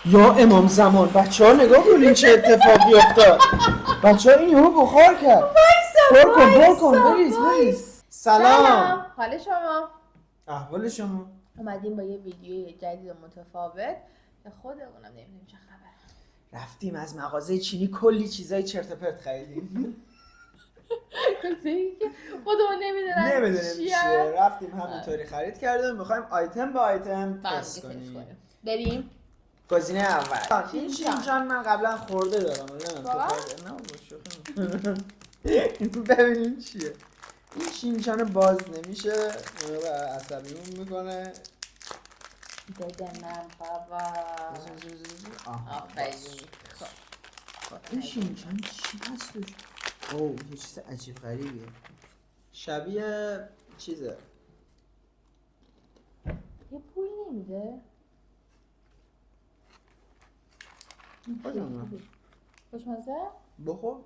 یا امام زمان بچه ها نگاه کنین چه اتفاقی افتاد. بچه ها این یهو بخار کرد. پر کن بریز. سلام. حال شما؟ احوال شما؟ اومدیم با یه ویدیوی جدید و متفاوت که خودمونم نمیدونیم چه خبره. رفتیم از مغازه چینی کلی چیزای چرت و پرت خریدیم. چیزی که خودمون نمیدونیم چیه. رفتیم همینطوری خرید کردیم. میخوایم آیتم به آیتم تست کنیم. بریم. گزینه اول این شینچان من قبلا خورده دارم. ببینیم چیه. این شینچان باز نمیشه و عصبیمون میکنه. بده من بابا. آفرین. این شینچان چی هست توش؟ اوه یه چیز عجیب غریبیه. شبیه چیزه. یه بوی نمیده؟ خوشمزه؟ بخور.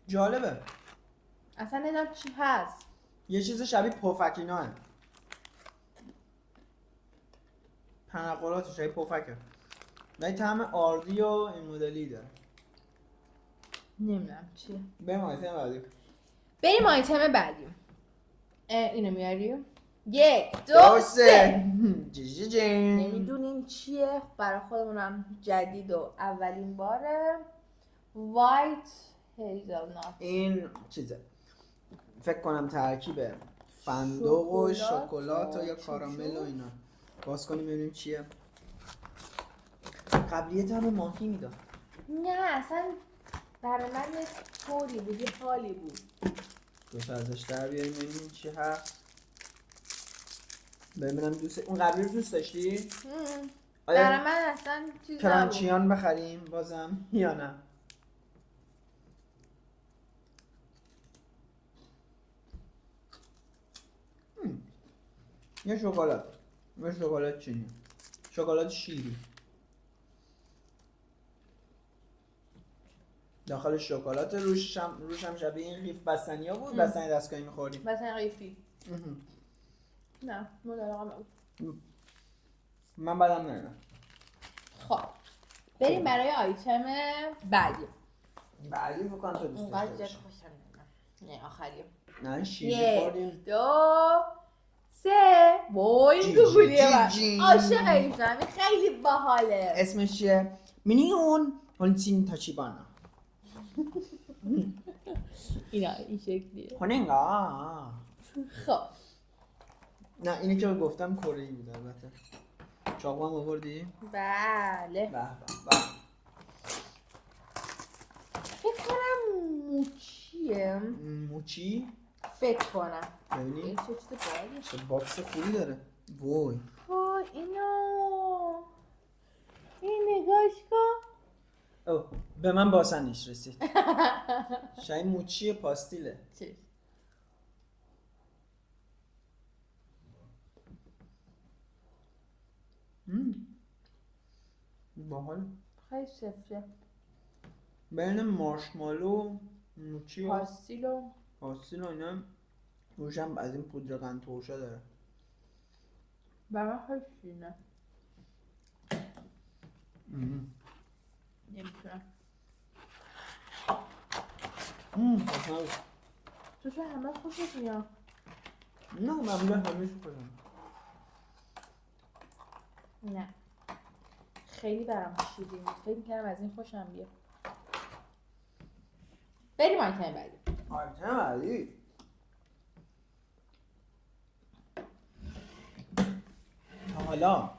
جالبه. اصلا نمیدونم چی هست. یه چیز شبیه پفکیناه. تنقلاتش شبیه پفکه. ولی طعم آردی و این مدلی داره. نمیدونم چیه. بریم آیتم بعدی. بریم آیتم بعدی. اینو میاریم. 1 2 3 نمیدونیم چیه. برای خودمونم جدید و اولین باره. وایت هیزلنات. این چیزه فکر کنم ترکیب فندق و شکلات و یا کارامل و اینا. باز کنیم ببینیم چیه. قبلیه طعم ماهی میداد. نه اصلا برای من یه طوری بود، یه حالی بود. دوتا ازش در بیاریم ببینیم چی هست. ببینم اون قبلی رو دوست داشتی؟ برای من اصلا چیز نبود. کرانچیان بخریم بازم یا نه؟ یه شکلات چینی، شکلات شیری. داخل شکلات روشم شبیه این قیف بستنی ها بود. بستنی دستگاهی میخوردیم. بستنی قیفی. نه مدرقم نبود. من بدم نمیدم. خب بریم برای آیتم بعدی. بکنم تو دوست اونقدر داشته جد خوشم نمیدونم. نه آخریم. نه شیری خوردیم. 1 2 3 وای این گوگلیه من عاشق اینم. این خیلی باحاله. اسمش چیه؟ مینیون هونچین تاچیبانا. اینا این شکلیه. هوننگا. خب نه اینی که گفتم کره‌ای بود البته. چاقو هم آوردی؟ بله. به. فکر کنم موچیه. موچی؟ فکر کنم. ببینی؟ این چه چیز باحالیه. چه باکس خوبی داره. وای. وای این نگاش کن. اوه به من باسنش رسید. شاید موچی پاستیله. چی؟ باحال. خیلی سفته. بین مارشمالو موچی و پاستیل و اینا روشم از این پودر قند ترشه داره. برای خیلی شیرینه. نمیتونم. تو چه همه خوشت میاد؟ نه من به همیشه خودم. نه خیلی برام شیرین. فکر کردم از این خوشم بیاد. بریم آیتم بعدی. حالا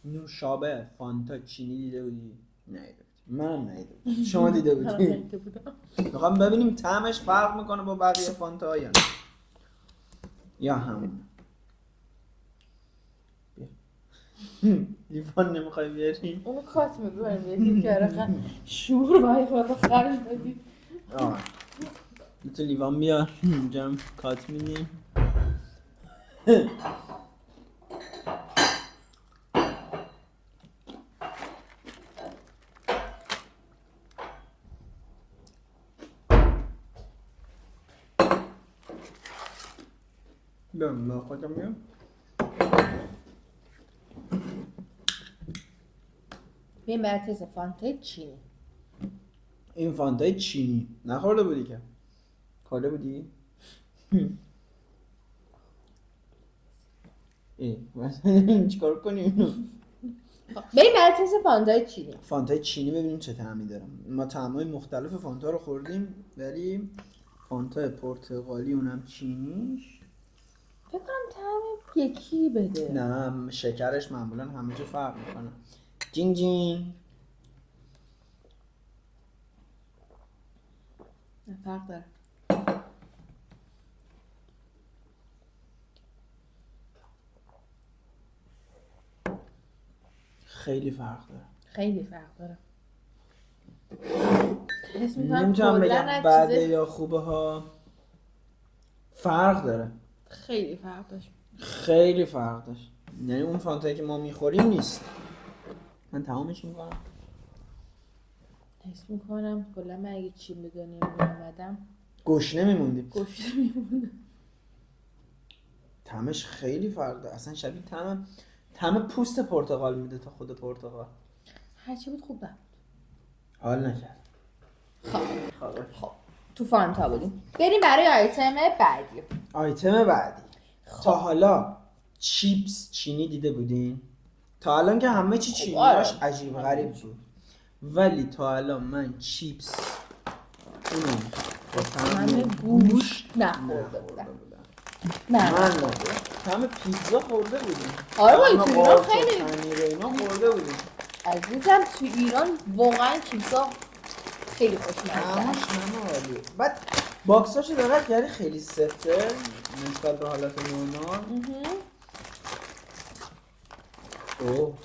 نوشابه فانتا چینی دیده بودی؟ ندیده. منم ندیده بودم. شما دیده بودی؟ میخوام ببینیم طعمش فرق میکنه با بقیه فانتا ها یا نه. یا همون. لیوان نمیخوای بیاری؟ اونو کات میکنیم یکی که شور باید خورده خرش بدید. تو لیوان بیار اینجا هم کات میدیم. نه خودم میام. بیم برای تست فانتای چینی. این فانتای چینی نخورده بودی که؟ خورده بودی؟ مثلا چیکار کنیم؟ بریم برای تست فانتای چینی. فانتای چینی ببینیم چه طعمی داره. ما طعمای مختلف فانتا رو خوردیم ولی فانتا پرتقالی اونم چینیش فکر کنم طعم یکی بده. نه شکرش معمولا همه جا فرق میکنه. جین جین نه فرق داره. خیلی فرق داره. خیلی فرق داره. حس می‌کنم نمیتونم کلاً بگم از بده چیز یا خوبه ها. فرق داره. خیلی فرق داشت. خیلی فرق داشت. یعنی اون فانتایی که ما میخوریم نیست. من تمامش میکنم. حس میکنم کلا من اگه چی به دنیا میامدم گشنه میموندیم. گوشت میمونم. طعمش خیلی فرق داره. اصلا شبیه طعم پوست پرتقال میده تا خود پرتقال. هرچی بود خوب بود. حال نکرد. خب تو فانتا بودیم. بریم برای آیتم بعدی. آیتم بعدی. تا حالا چیپس چینی دیده بودین؟ تا الان که همه چی چینیاش آره. عجیب غریب بود. ولی تا الان من چیپس اونو با همه طعم گوشت نخورده بودم. نه من نه طعم پیتزا خورده بودیم. آره با طعم تو ایران قارچ و خیلی پنیر و اینا خورده بودیم. عزیزم تو ایران واقعا چیزا خیلی خوشمزه. همش همه عالیه. بعد باکساشو دقت کردی خیلی سفته نسبت به حالت نورمال. اوه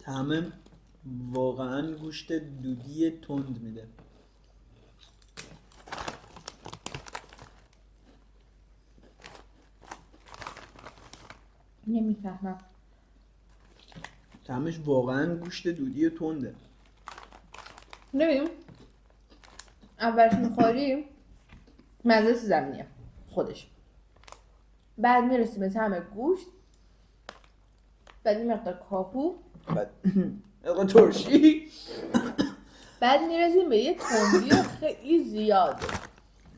طعم واقعا گوشت دودی تند میده. نمیفهمم. طعمش واقعا گوشت دودی تنده. ببین اولش میخوری مزه زمینیه خودش، بعد میرسی به طعم گوشت، بعد این مقدار کاپو، بعد ترشی، بعد میرسیم به یه تندی خیلی زیاد،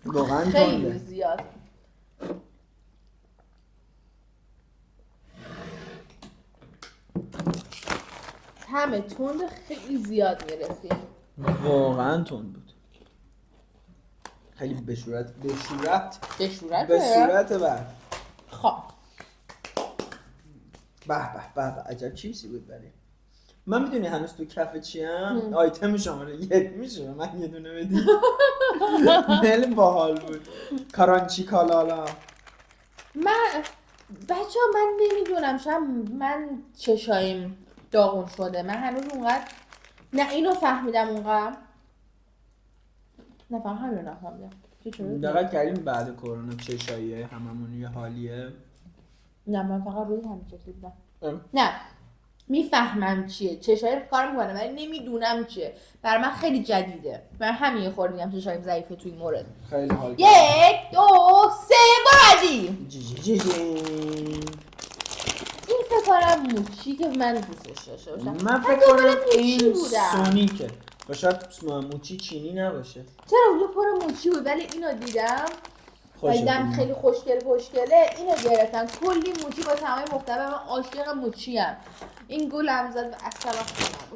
واقعا خیلی تنده. زیاد. طعم تند خیلی زیاد میرسیم. واقعا تند بود. خیلی به صورت بعد خب به عجب چیپسی بود. برای من میدونی هنوز تو کف چیم آیتم شماره 1 میشه من یه دونه بدی. خیلی باحال بود. کرانچی کالالا. بچه ها من نمیدونم شاید من چشایم داغون شده، من هنوز اونقدر نه اینو فهمیدم اونقدر نه همینو نفهمیدم. دقیق کردیم بعد کرونا چشاییه هممون یه حالیه. نه من فقط روی همین شکلی بودم. نه میفهمم چیه چشایم کار میکنه ولی نمیدونم چیه. برای من خیلی جدیده، من همین یه خورده میگم چشایم ضعیفه توی این مورد. خیلی حال. 1 2 3 بعدی این فکر کنم موچی که من دوستش داشته باشم. من فکر کنم این سونیکه و شاید موچی چینی نباشه. چرا اونجا پر موچی بود ولی اینو دیدم دیدم خیلی خوشگله اینو گرفتم کلی موچی با طعمای مختلف. من عاشق موچی ام. این گل هم زد و اصلا خوب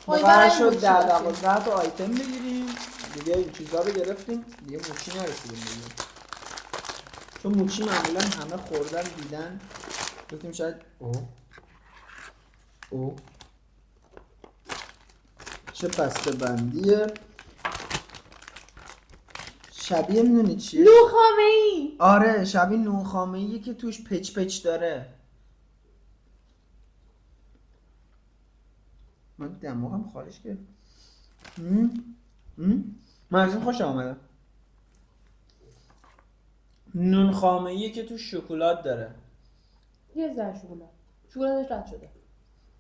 نبود. قرار شد 10-12 تا آیتم بگیریم دیگه. این چیزا رو گرفتیم دیگه موچی نرسیدیم دیگه، چون موچی معمولا همه خوردن دیدن گفتیم شاید او چه بسته بندیه شبیه میدونی چیه؟ نوخامه‌ای. آره شبیه نوخامه‌ایه که توش پچ داره. من دماغم خارج کرد. من از این خوشم آمده. نون خامه‌ایه که توش شکلات داره. یه ذره شکلاتش رد شده.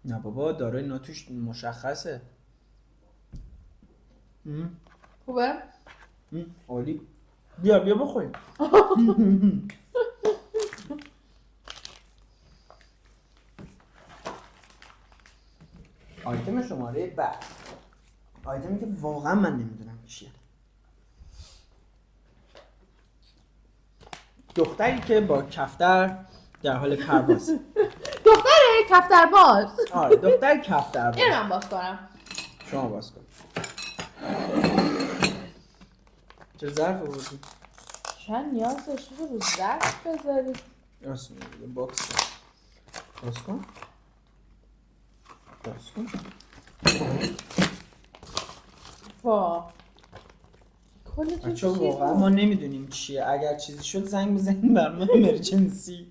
نه بابا داره اینا توش مشخصه. خوبه؟ عالی. بیا بخوریم. آیتم شماره بعد، آیتمی که واقعا من نمیدونم چیه. دختری که با کفتر در حال پرواز. دختره کفتر باز. آره دختر کفتر باز. اینو من باز کنم. شما باز کن. چه ظرف آوردی؟ شاید نیاز داشته رو ظرف بذاری. راست میگه باکس کن. باز کن. باز کن. وا کلی تو بچه واقعا ما نمیدونیم چیه. اگر چیزی شد زنگ بزنیم بر ما امرجنسی.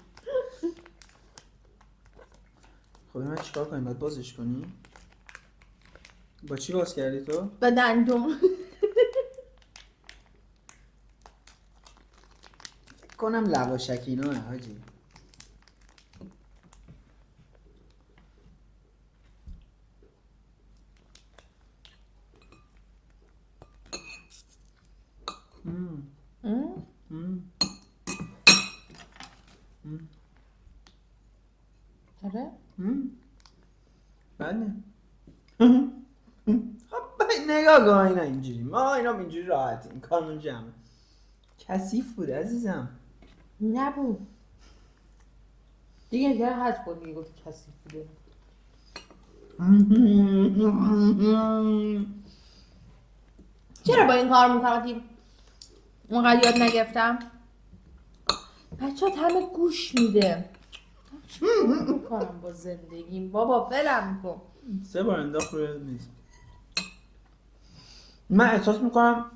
خب من چیکار کنیم؟ باید بازش کنیم؟ با چی باز کردی تو؟ با دندون. فکر کنم لواشکیناه حاجی. آره؟ بله. خب نگاه کن اینا اینجوری. ما اینا اینجوری راحتیم. کارمون جمعه. کثیف بود عزیزم. نبود. دیگه یه حد کن دیگه گفتی کثیف بوده. چرا با این کار میکنم؟ اونقدر یاد نگرفتم. بچه ها همه گوش میده. چیکار میکنم با زندگیم بابا ولم کن. 3 بار انداخت روی میز. من احساس میکنم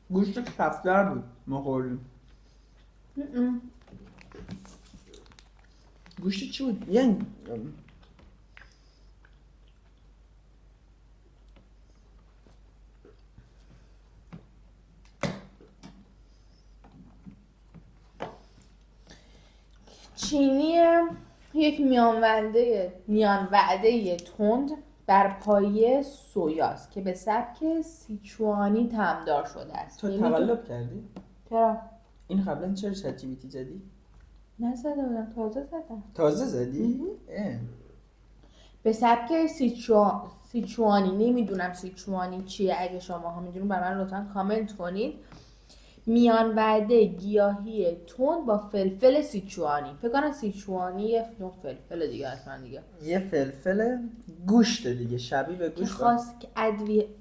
گوشت کفتر بود ما خوردیم. گوشت چی بود؟ یعنی چینی یک میان وعده تند بر پایه سویاست که به سبک سیچوانی طعمدار شده است. تو تقلب کردی؟ چرا؟ این قبلا چرا چت جی پی تی زدی؟ نزده بودم تازه زدم. تازه زدی؟ به سبک سیچوانی نمیدونم سیچوانی چیه. اگه شما ها میدونید برای من لطفا کامنت کنید. میان وعده گیاهی تند با فلفل سیچوانی. فکر کنم سیچوانی یه نوع فلفل دیگه اصلا دیگه. یه فلفل گوشت دیگه شبیه به که گوشت. خاص که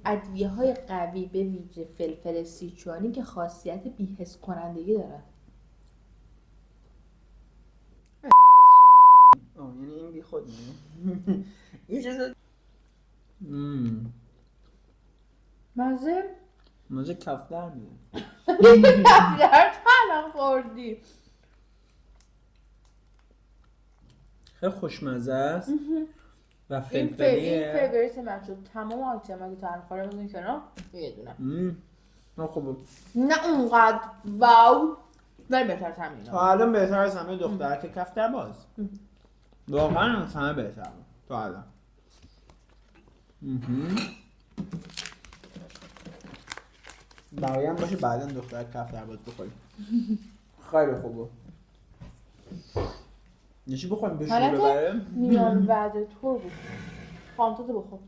ادویه های قوی به ویژه فلفل سیچوانی که خاصیت بی‌حس کنندگی داره. یعنی این بی خود میگه. یه چیز مزه کفتر میگه. کفتر الان خوردی. خیلی خوشمزه است و این فلفلیه. فیوریت من شد. تمام آیتم اگه تنها خوره بزنی کنار یه دونه. نه خوبه. نه اونقدر واو ولی بهتر از همین. تا الان بهتر از همه دختر که کفتر باز. واقعا از همه بهتر تا الان. برایم باشه بعدا دختر کفتر باز بخوریم. خیلی خوبه. نشی بخوریم به شروع ببره. میان وعده طور بود. فانتاتو بخور.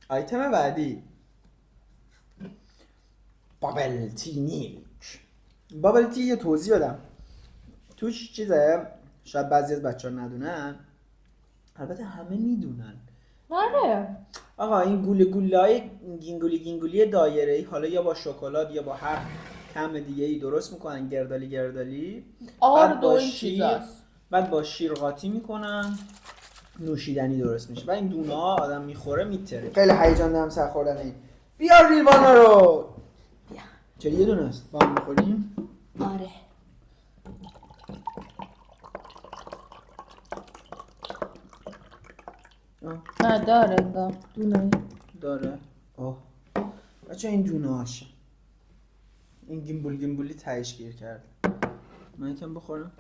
آیتم بعدی بابل تی نیک. بابل تی یه توضیح بدم. توش چیزه شاید بعضی از بچه ها ندونن، البته همه میدونن. آره آقا این گوله‌های گینگولی دایره‌ای حالا یا با شکلات یا با هر طعم دیگه ای درست میکنن گردالی آرد و این چیزاست. بعد با شیر قاطی میکنن نوشیدنی درست میشه و این دونه ها آدم میخوره میتره. خیلی هیجان دارم سر خوردن این. بیار ریوانا رو. بیا. چرا یه دونه است؟ با هم میخوریم؟ آره. داره انگار دونه داره. بچه این دونه هاشه. این گیمبولی تهش گیر کرد. من یکم بخورم.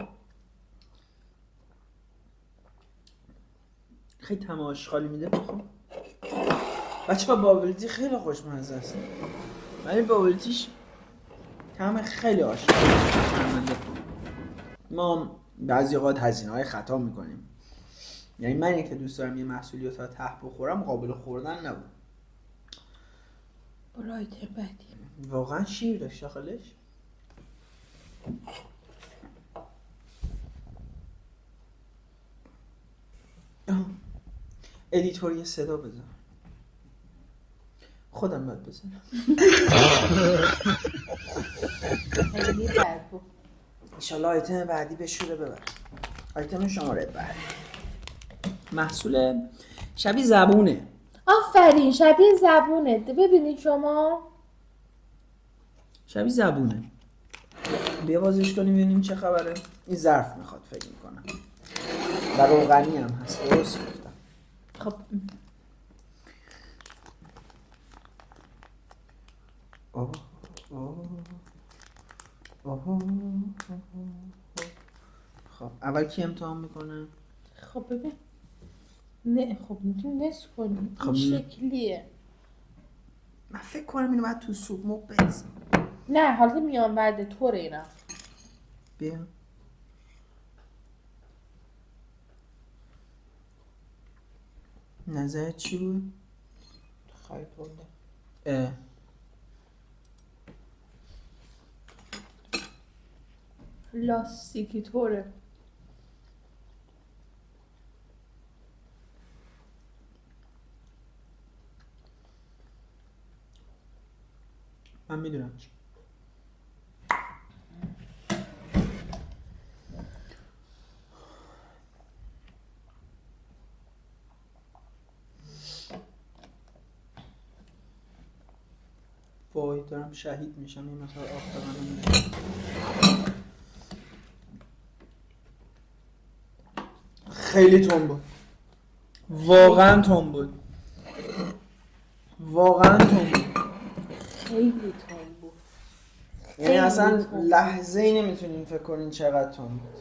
خیلی تماش خالی میده بخور. بچه‌ها بابلتی خیلی خوشمزه است. ولی بابلتیش طعم خیلی آشنا. ما بعضی اوقات هزینه‌های خطا میکنیم. یعنی من که دوست دارم یه محصولی رو تا ته بخورم قابل خوردن نبود. برایت بدی. واقعا شیر داشت داخلش. ادیتور یه صدا بزن. خودم باید بزنم. خیلی بد بود. انشالله آیتم بعدی بشوره ببر. آیتم شماره بعدی محصول شبیه زبونه. آفرین شبیه زبونه. ببینید شما شبیه زبونه. بیا بازش کنیم ببینیم چه خبره. این ظرف میخواد فکر میکنم و روغنی هم هست. درست گفتم. خب اوه اوه اوه. خب اول کی امتحان میکنه؟ خب ببین نه خب میتونی نصف کنی. خب این شکلیه. من فکر کنم اینو باید تو سوپ مق بریزم. نه حالا میان بعد طوره اینا. بیا نظرت چی بود؟ خیلی تونده. اه. لاستیکی طوره. من میدونم چی. وای دارم شهید میشم. یه مقدار آب به منو میده. خیلی تون بود. واقعا تون بود. واقعا تون بود. خیلی تون بود. یعنی اصلا لحظه ای نمیتونین فکر کنین چقدر تون بود.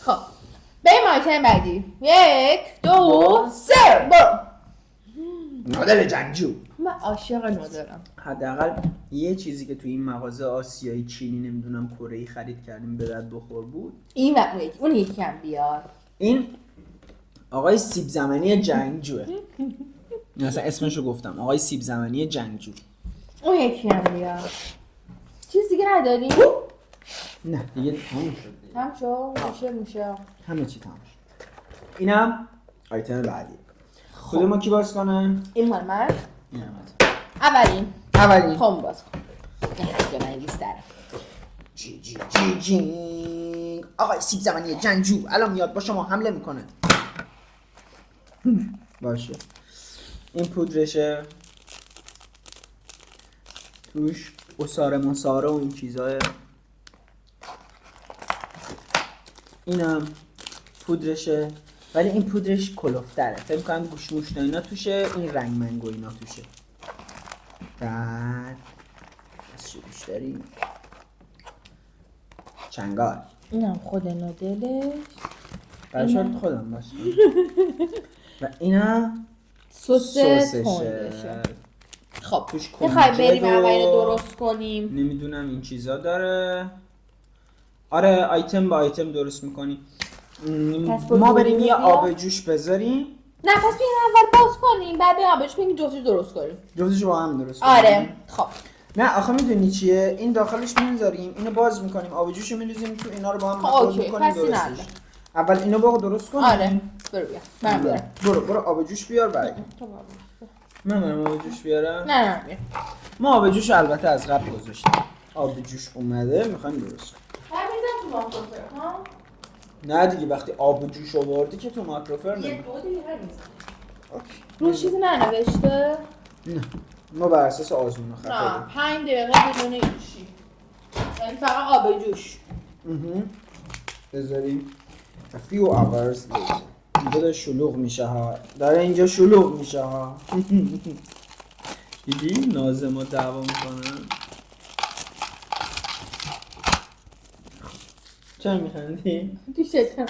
خب بریم آیتم بعدی. 1 2 3 برو. نودل جنگجو. من عاشق نودلم. حداقل یه چیزی که تو این مغازه آسیایی چینی نمیدونم کره‌ای خرید کردیم به درد بخور بود. این و اون یکی هم بیار. این آقای سیب زمینی جنگجوه. مثلا اسمشو گفتم آقای سیب زمینی جنگجو. اون یکی هم بیار. چیز دیگه نداری؟ نه دیگه تموم شد. هم شو موشه. همه چی تموم شد. اینم آیتم بعدی. خود ما کی باز کنه؟ این مال من. اینم اولین خب باز کن. دیگه من لیستره. جی آقای سیب زمینی جنگجو الان میاد با شما حمله میکنه. باشه این پودرشه. توش اساره مساره و این چیزای. اینم پودرشه ولی این پودرش کلوفتره. فکر کنم گوش موشت اینا توشه. این رنگ منگو اینا توشه. بعد از چی بیش داریم؟ چنگال. اینم خود نودلش. برشارت خودم باشه. و اینم سس سسشه. تندشه. خب توش میخوای بریم کنجد و اول درست کنیم؟ نمیدونم این چیزا داره. آره آیتم با آیتم درست میکنی. ما بریم یه آب جوش بذاریم. نه پس بیاین اول باز کنیم بعد بیاین آبش بگیم جفتش درست کنیم. جفتش با هم درست کنیم. آره خب نه آخه میدونی چیه؟ این داخلش میذاریم اینو باز میکنیم آب جوشو میریزیم تو اینا رو با هم مخلوط میکنیم درستش. اول اینو بگو درست کنیم. آره برو بیا. من بیارم. برو آب جوش بیار برای. من برم آب جوش بیارم. نه بیا. ما آب جوش البته از قبل گذاشتیم. آب جوش اومده میخوایم درست کنیم. ببینم تو ماکروفر ها. نه دیگه وقتی آب جوش آوردی که تو ماکروفر یه نمی. دو دیگه همین. اوکی. رو چیزی ننوشته؟ نه ما بر اساس آزمون نه خطا 5 دقیقه بدون هیچی. یعنی فقط آب جوش. بذاریم a few hours later. اینجا داره شلوغ میشه ها. داره اینجا شلوغ میشه ها. دیدی نازما دعوا میکنن. چرا میخندی؟ دوستم.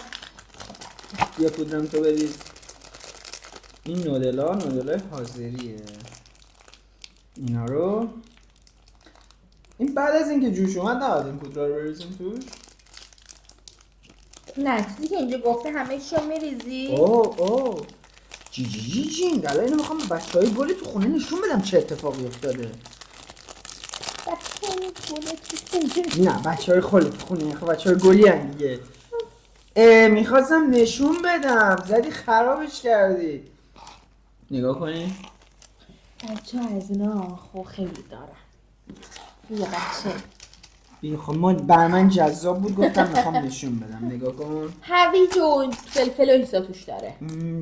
بیا پودرم تو بریز. این نودلای حاضریه. اینا رو این بعد از اینکه جوش اومد نباید این پودرا رو بریزیم توش؟ نه چیزی که اینجا گفته همه چی رو میریزی. اوه جی الان اینو میخوام به بچهای گلی تو خونه نشون بدم چه اتفاقی افتاده. نه بچهای خالی تو خونه، خب بچهای گلی هم دیگه. میخواستم نشون بدم، زدی خرابش کردی. نگاه کنی. بچه ها از اینا خب خیلی دارن. یه بچه بیا خب بر من جذاب بود گفتم میخوام نشون بدم. نگاه کن. هویج و فلفل و ایسا توش داره.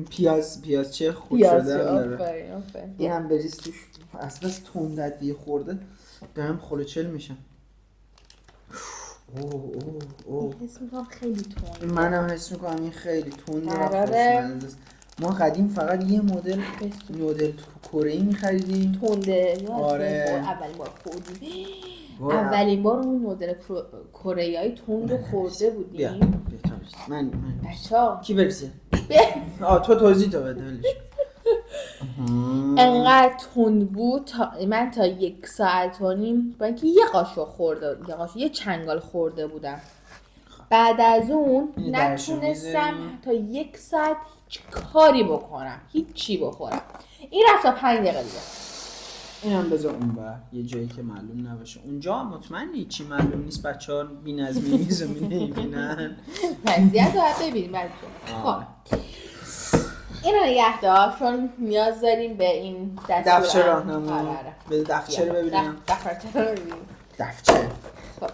پیاز چه خوب شده داره. آفرین. اینم بریز توش. از بس تندت خورده دارم خلوچل میشم. اوه حس میکنم خیلی تنده. منم حس میکنم این خیلی تنده و قراره خوشمزه است. ما قدیم فقط یه مدل نودل کره‌ای می‌خریدیم. تنده. آره. اولین بار خوردیم. اولین بار اون نودل کره‌ای تند رو خورده بودیم. بیا من بچه‌ها کی برسه؟ تو توضیح تو بده ولش. انقدر تند بود من تا 1 ساعت و نیم با اینکه یه چنگال خورده بودم. بعد از اون نتونستم تا 1 ساعت هیچ کاری بکنم، هیچی بخورم. این رفت تا 5 دقیقه دیگه. اینم بذار اونور یه جایی که معلوم نباشه. اونجا مطمئنی چی معلوم نیست، بچه‌ها بی‌نظمی میزو نمی‌بینن. وضعیت رو باید ببینیم بچه‌ها. خب اینو نگه دار چون نیاز داریم به این دفتر راهنما. آره. به دفتر ببینم. دفتر. خب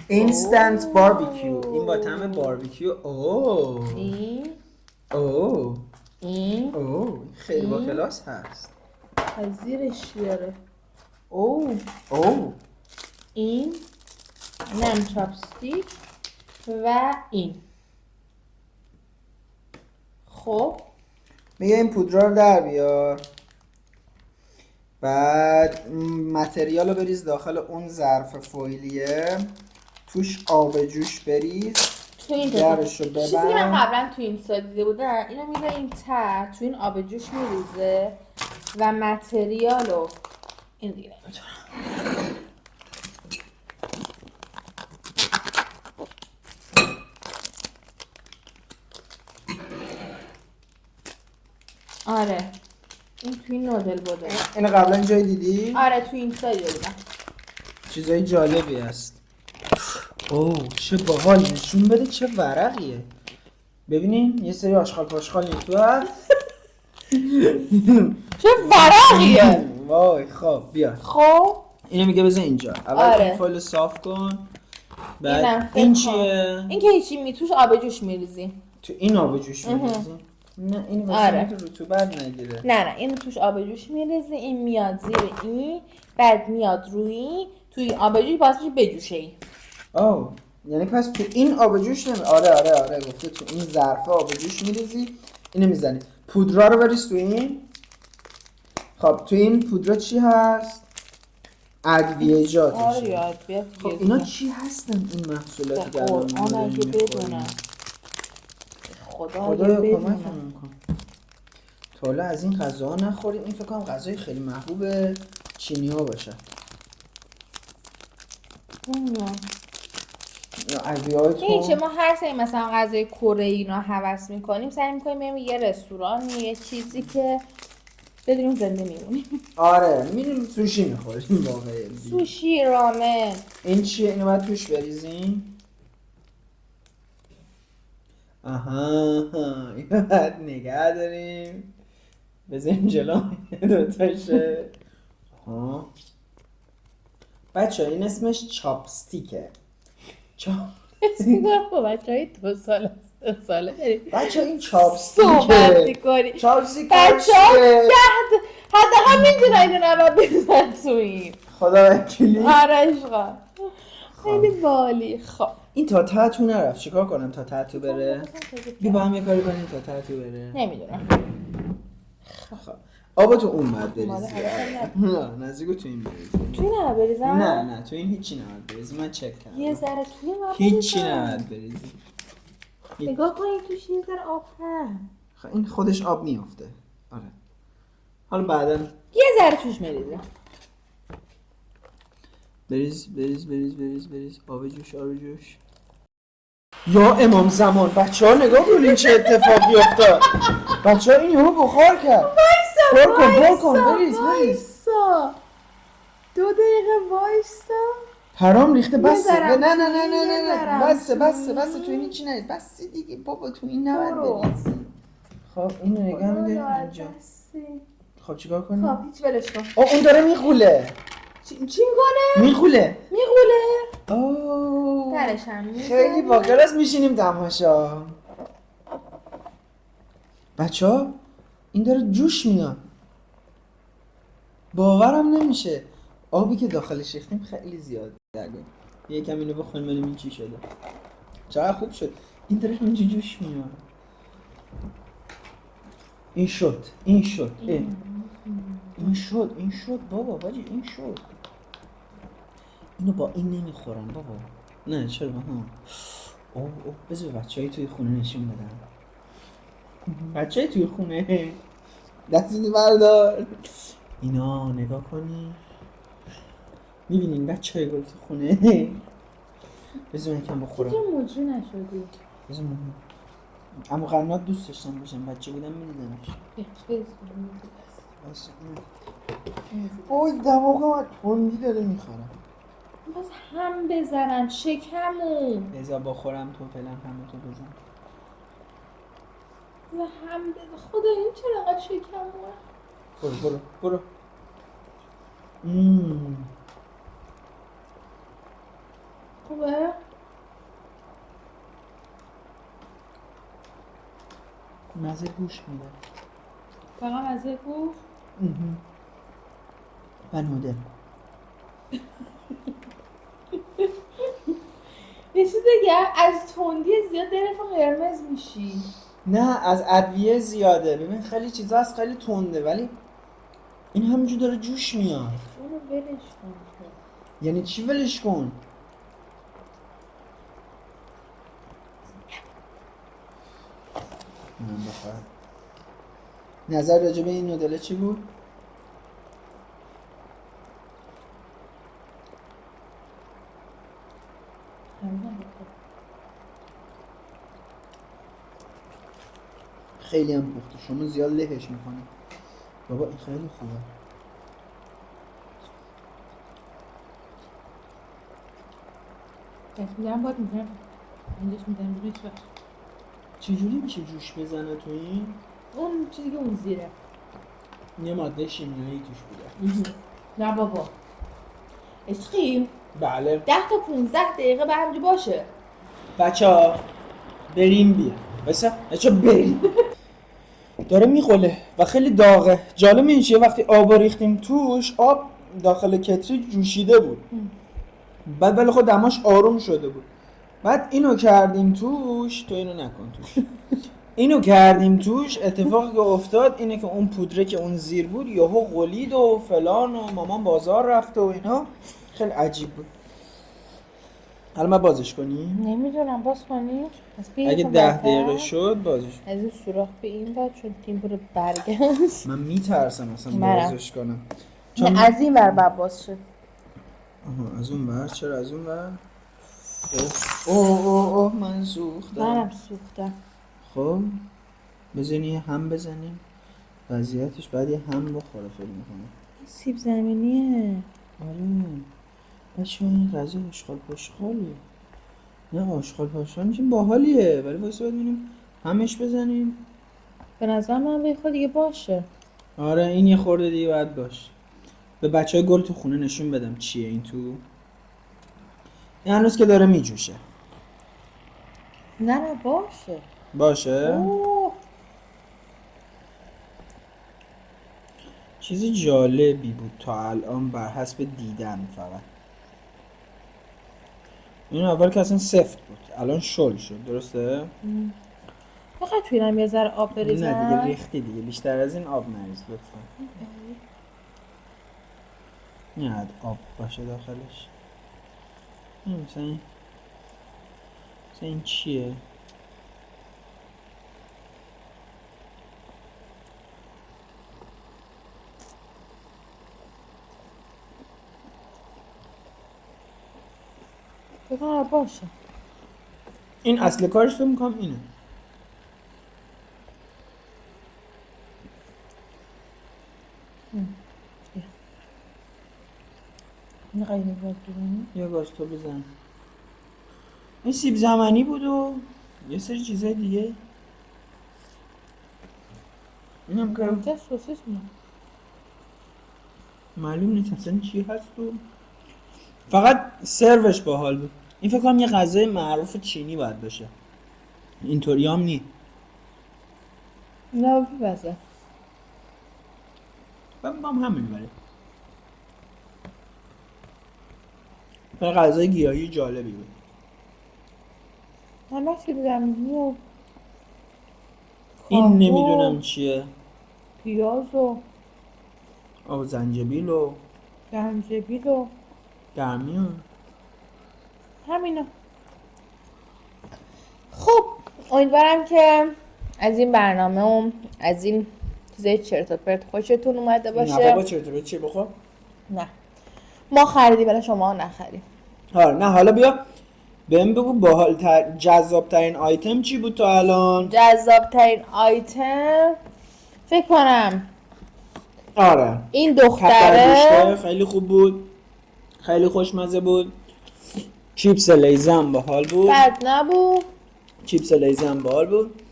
اینستنت باربیکیو. این با طعم باربیکیو. این خیلی با کلاس هست. زیرش بیاره. این نم چاپستیک و این. خب میگه این پودرا رو در بیار، بعد متریال رو بریز داخل اون ظرف فویلیه، توش آب جوش بریز، تو این درش رو ببند. چیزی که من قبلا تو این سایت دیده بودم اینو میره این ته تو این آب جوش میریزه و متریال رو این دیگه نمیتونم. آره این تو این نودل بوده. اینو قبلا جای دیدی؟ آره تو این سایت دیده بودم. چیزای جالبی هست. چه باحال، نشون بده چه ورقیه. ببینین یه سری آشغال پاشغال این تو هست. چه ورقیه. وای خب بیا. خب اینو میگه بذار اینجا. اول این فایل صاف کن. بعد این چیه؟ این که هیچی توش آب جوش میریزیم. تو این آب جوش میریزیم؟ نه این واسه تو رطوبت نگیره. نه اینو توش آب جوش میریزی، این میاد زیر این، بعد میاد روی توی آب جوش باعث میشه بجوشه این. یعنی پس تو این آب جوش آره گفته تو این ظرفه آب جوش میریزی، اینو میزنی. پودرا رو بریز تو این. خب تو این پودرا چی هست؟ ادویه‌جاتشه. آره خب اینا چی هستن این محصولاتی که الان اگه بدونم خدا کمکمون کن. تا حالا از این غذا نخوریم. این فکر کنم غذای خیلی محبوب چینی‌ها باشه. این چه ما هر سری مثلا غذای کره اینا هوس میکنیم سعی میکنیم یه رستوران یه چیزی که بدونیم زنده میمونیم. آره میریم سوشی میخوریم واقعا. سوشی، رامن. این چیه؟ اینو باید توش بریزیم. اینو باید نگه داریم بذاریم جلو دوتاشه. بچه این اسمش چاپستیکه. اسمی دارم با بچه های 2 ساله بریم بچه این چاپستیکه. صحبت کنی چاپستیک بچه ها حداقل میدونه اینو نباید بزن تو این. خدا وکیلی. آره عشقا خیلی بالی. خب این تا ته نرفت. چیکار کنم تا ته بره؟ بیا با هم یه کاری کنیم تا ته بره. نمیدونم. خب آبا تو اون باید بریزی. ماله حرکت نه نزدیکو تو این بریزی. توی نه بریزم؟ نه تو این هیچی نباید بریزی. من چک کردم. یه ذره توی من هیچی نباید بریزی. نگاه کنید توش یه ذره آب هست. این خودش آب میافته. آره. حالا بعدا یه ذره توش میریزم. بریز. آب جوش. یا امام زمان بچه‌ها نگاه کنین چه اتفاقی افتاد. بچه‌ها این یهو بخار کرد. پر کن بریز. وایسا 2 دقیقه وایسا. حرام ریخته بسه. ذره نه توی، بسه تو این هیچی نریز. بسه دیگه بابا تو این نباید بریزی. خب اینو نگاه می‌داری اینجا. خب چیکار کنی؟ خب هیچ ولش کن. اون داره میخوله. چی میکنه؟ میخوله. اوه. درش هم میزنه. خیلی با کلاس میشینیم تماشا. بچه‌ها این داره جوش میاد. باورم نمیشه. آبی که داخلش ریختیم خیلی زیاد. یکم اینو بخوریم ببینیم این چی شده. چقدر خوب شد. این داره همینجوری جوش میاد. این شد. این شد بابا باجی این شد. اینو با این نمیخورن بابا. نه چرا ها. اوه بذار بچه‌ای توی خونه نشون بدم. بچه‌ای توی خونه دستتو بردار. اینا نگاه کنی. میبینین بچه‌ای گل تو خونه. بذار یکم بخورم. چرا مجری نشدی؟ بذار اما قرنات دوست داشتم باشم بچه بودم میدیدمش. اوی دماغم تندی داره میخورم. باز هم بزنم شکمو. بذار بخورم تو فعلا همه تو بزن. و هم خدا این چرا انقدر شکمو؟ برو. خوبه؟ مزه گوش میده. فقط مزه گوش؟ و نودل. یه چیز دیگه از تندی زیاد دلتون قرمز میشی. نه از ادویه زیاده. ببین خیلی چیزا هست خیلی تنده ولی این همینجور داره جوش میاد. اونو ولش کن. یعنی چی ولش کن؟ من بخورم. نظر راجع به این نودله چی بود؟ خیلی هم پخته. شما زیاد لهش میکنه. بابا این خیلی خوبه. دست میدم باید میدم اینجاش میدم بیرون هیچ وقت. چجوری میشه جوش بزنه تو این؟ اون چیزی که اون زیره یه ماده شیمیایی توش بوده. نه بابا عشقی بله 10 تا 15 دقیقه برمی باشه. بچه‌ها بریم بیا. بچه‌ها بریم. داره میخوله و خیلی داغه. جالب این چیه وقتی آب ریختیم توش آب داخل کتری جوشیده بود. بعد ولی خود دماش آروم شده بود. بعد اینو کردیم توش. تو اینو نکن توش. اینو کردیم توش. اتفاقی که افتاد اینه که اون پودره که اون زیر بود یهو غلید و فلان و مامان بازار رفته و اینا. خیلی عجیب بود. حالا ما بازش کنیم؟ نمیدونم باز کنی؟ اگه 10 دقیقه شد بازش. از این سوراخ به این بعد چون تیم برو برگشت. من میترسم اصلا بازش کنم. چون نه از این ور بعد باز شد. آها از اون ور. چرا از اون ور؟ اوه من سوختم. منم سوختم. خب بزنی هم بزنیم. وضعیتش بعد یه هم بخوره فکر میکنم. سیب زمینیه. آره بچه این غذا آشغال پاشغالیه. نه آشغال پاشغال میشیم باحالیه ولی واسه باید ببینیم همش بزنیم. به نظر من به خود دیگه باشه. آره این یه خورده دیگه باید باشه. به بچهای گل تو خونه نشون بدم چیه این تو. این هنوز که داره میجوشه. نه باشه. اوه. چیز جالبی بود تا الان بر حسب دیدن فقط. این اول که اصلا سفت بود الان شل شد درسته؟ نمیخوای توی اینم یه ذره آب نه بریزم؟ دیگه ریختی دیگه، بیشتر از این آب نریز لطفا. نه آب باشه داخلش. مثلا این چیه؟ بکنم باشه. این اصل کارش رو میکنم اینه. میخوای نگاه کنی؟ یا گاز تو بزن. این سیب زمینی بود و یه سری چیزای دیگه. اینم که اینجا سوسیس میاد. معلوم نیست اصلا چی هست و فقط سروش باحال بود. این فکر کنم یه غذای معروف چینی باید باشه. اینطوری هم نی. نه بزه. من هم همین ولی غذای گیاهی جالبی بود. همه چی زمینی و این کاهو، نمیدونم چیه. پیاز و آب زنجبیل و زنجبیل و گرمی و همینا. خب امیدوارم که از این برنامه و از این چیزای چرت و پرت خوشتون اومده باشه. نه بابا چرت و پرت چیه بخور؟ نه ما خریدیم ولی شما نخریم. نه حالا بیا بهم بگو باحال‌تر جذاب‌ترین آیتم چی بود تا الان؟ جذاب‌ترین آیتم فکر کنم آره این کفتر دختره گوشته خیلی خوب بود، خیلی خوشمزه بود. چیپس لیزم باحال بود. بد نبود. چیپس لیزم باحال بود.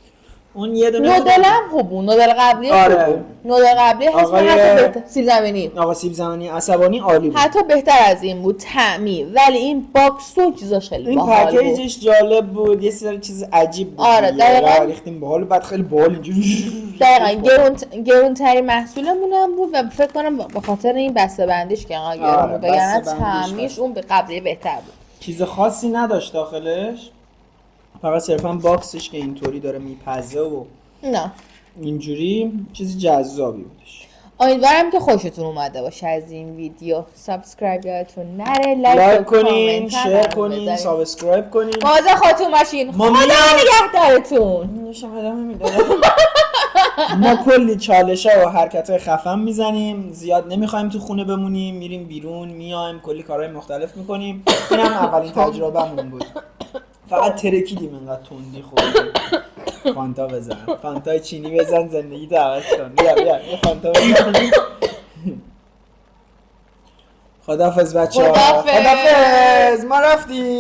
اون یه دونه نودل هم خوب بود. نودل قبلی آره. خوب بود. نودل قبلی حتی بهتر. سیب زمینی آقا سیب زمینی عصبانی عالی بود. حتی بهتر از این بود طعمی، ولی این باکس و چیزاش خیلی این باحال بود. پکیجش جالب بود، یه سری چیز عجیب بود. آره، دقیقاً. ریختیم باحال، بعد خیلی باحال اینجوری دقیقاً گرونترین محصولمون هم بود و فکر کنم به خاطر این بسته بندیش که انقدر گرون آره، بود، وگرنه بسته بندیش طعمیش اون به قبلی بهتر بود. چیز خاصی نداشت داخلش، فقط صرفا باکسش که اینطوری داره میپزه و نه اینجوری چیز جذابی بودش. امیدوارم که خوشتون اومده باشه از این ویدیو. سابسکرایب یادتون نره، لایک و کنین، کامنت شیر هم کنین، بذارین. سابسکرایب کنین. مواظب خودتون باشین. ما خدا میایم. نگهدارتون. ما کلی چالش‌ها و حرکت‌های خفن میزنیم، زیاد نمیخوایم تو خونه بمونیم، میریم بیرون، میایم کلی کارهای مختلف میکنیم. این هم اولین تجربه‌مون بود. فقط ترکیدیم انقدر تندی خوردیم. فانتا بزن، فانتای چینی بزن، زندگی تو عوض کن. بیا یه فانتا بزن. خداحافظ بچه‌ها. خداحافظ. خداحافظ. ما رفتیم.